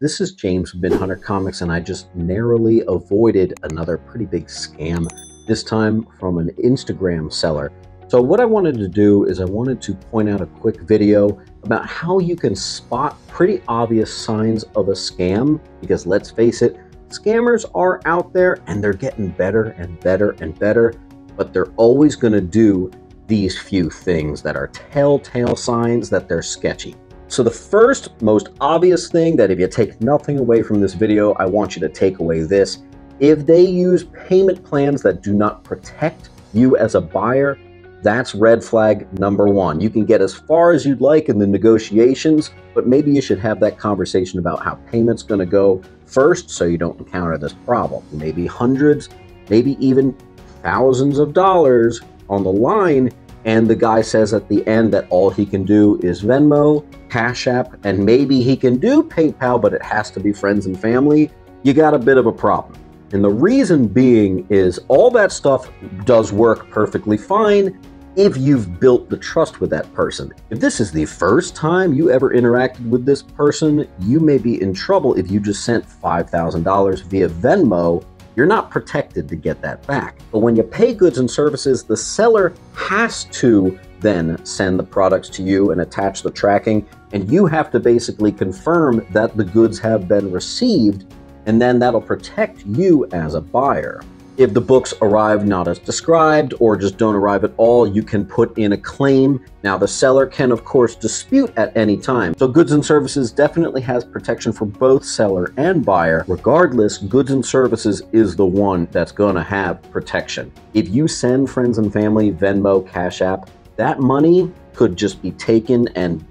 This is James with Hunter Comics, and I just narrowly avoided another pretty big scam, this time from an Instagram seller. So what I wanted to do is I wanted to point out a quick video about how you can spot pretty obvious signs of a scam, because let's face it, scammers are out there and they're getting better and better and better, but they're always going to do these few things that are telltale signs that they're sketchy. So the first, most obvious thing that if you take nothing away from this video, I want you to take away this. If they use payment plans that do not protect you as a buyer, that's red flag number one. You can get as far as you'd like in the negotiations, but maybe you should have that conversation about how payment's going to go first so you don't encounter this problem. Maybe hundreds, maybe even thousands of dollars on the line, and the guy says at the end that all he can do is Venmo, Cash App, and maybe he can do PayPal, but it has to be friends and family. You got a bit of a problem. And the reason being is all that stuff does work perfectly fine if you've built the trust with that person. If this is the first time you ever interacted with this person, you may be in trouble if you just sent $5,000 via Venmo. You're not protected to get that back. But when you pay goods and services, the seller has to then send the products to you and attach the tracking, and you have to basically confirm that the goods have been received, and then that'll protect you as a buyer. If the books arrive not as described or just don't arrive at all, you can put in a claim. Now, the seller can, of course, dispute at any time. So goods and services definitely has protection for both seller and buyer. Regardless, goods and services is the one that's going to have protection. If you send friends and family, Venmo, Cash App, that money could just be taken and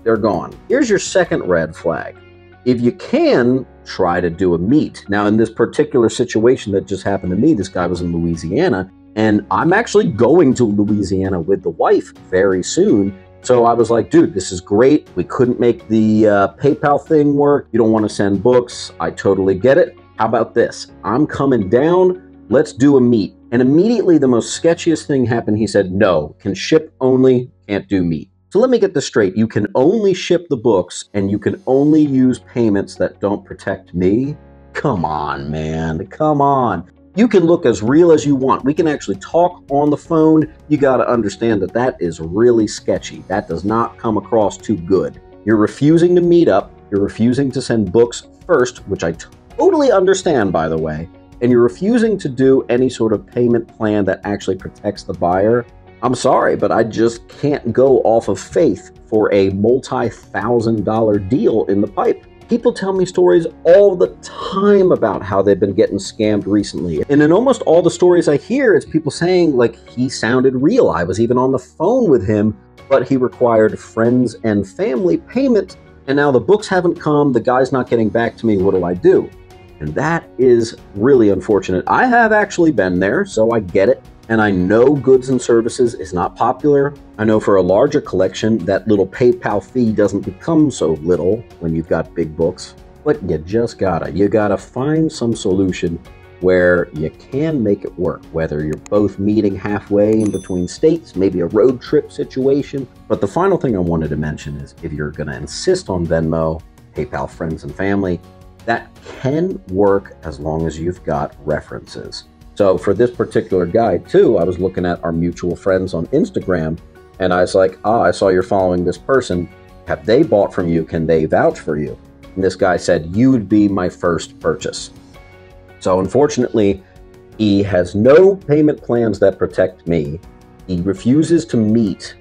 they're gone. Here's your second red flag. If you can, try to do a meet. Now, in this particular situation that just happened to me, this guy was in Louisiana, and I'm actually going to Louisiana with the wife very soon. So I was like, dude, this is great. We couldn't make the PayPal thing work. You don't want to send books. I totally get it. How about this? I'm coming down. Let's do a meet. And immediately the most sketchiest thing happened. He said, no, can ship only, can't do meet. So let me get this straight. You can only ship the books and you can only use payments that don't protect me? Come on, man. Come on. You can look as real as you want. We can actually talk on the phone. You got to understand that that is really sketchy. That does not come across too good. You're refusing to meet up. You're refusing to send books first, which I totally understand, by the way. And you're refusing to do any sort of payment plan that actually protects the buyer. I'm sorry, but I just can't go off of faith for a multi-$1,000 deal in the pipe. People tell me stories all the time about how they've been getting scammed recently. And in almost all the stories I hear, it's people saying, like, he sounded real. I was even on the phone with him, but he required friends and family payment. And now the books haven't come. The guy's not getting back to me. What do I do? And that is really unfortunate. I have actually been there, so I get it. And I know goods and services is not popular. I know for a larger collection, that little PayPal fee doesn't become so little when you've got big books. But you just gotta find some solution where you can make it work, whether you're both meeting halfway in between states, maybe a road trip situation. But the final thing I wanted to mention is if you're gonna insist on Venmo, PayPal friends and family, that can work as long as you've got references. So for this particular guy too, I was looking at our mutual friends on Instagram, and I was like, I saw you're following this person. Have they bought from you? Can they vouch for you? And this guy said, you would be my first purchase. So unfortunately, he has no payment plans that protect me. He refuses to meet,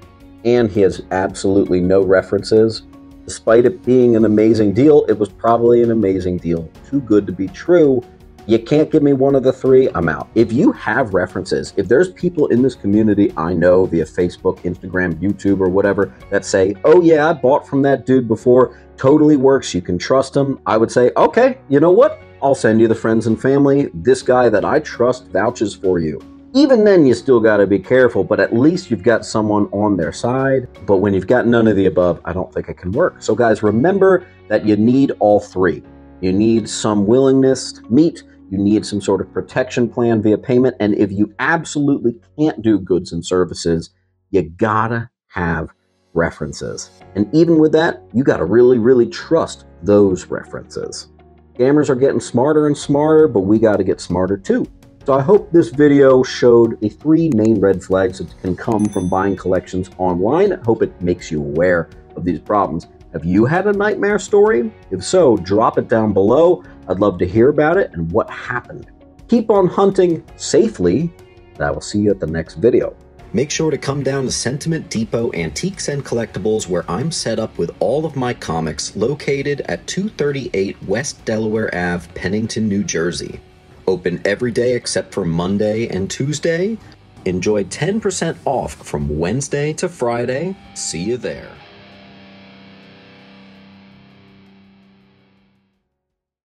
and he has absolutely no references. Despite it being an amazing deal, it was probably an amazing deal. Too good to be true. You can't give me one of the three, I'm out. If you have references, if there's people in this community I know via Facebook, Instagram, YouTube, or whatever that say, oh yeah, I bought from that dude before, totally works, you can trust him, I would say, okay, you know what? I'll send you the friends and family. This guy that I trust vouches for you. Even then, you still got to be careful, but at least you've got someone on their side. But when you've got none of the above, I don't think it can work. So guys, remember that you need all three. You need some willingness to meet. You need some sort of protection plan via payment. And if you absolutely can't do goods and services, you gotta have references. And even with that, you gotta really, really trust those references. Scammers are getting smarter and smarter, but we got to get smarter too. So I hope this video showed the 3 main red flags that can come from buying collections online. I hope it makes you aware of these problems. Have you had a nightmare story? If so, drop it down below. I'd love to hear about it and what happened. Keep on hunting safely, and I will see you at the next video. Make sure to come down to Sentiment Depot Antiques and Collectibles, where I'm set up with all of my comics, located at 238 West Delaware Ave, Pennington, New Jersey. Open every day except for Monday and Tuesday. Enjoy 10% off from Wednesday to Friday. See you there.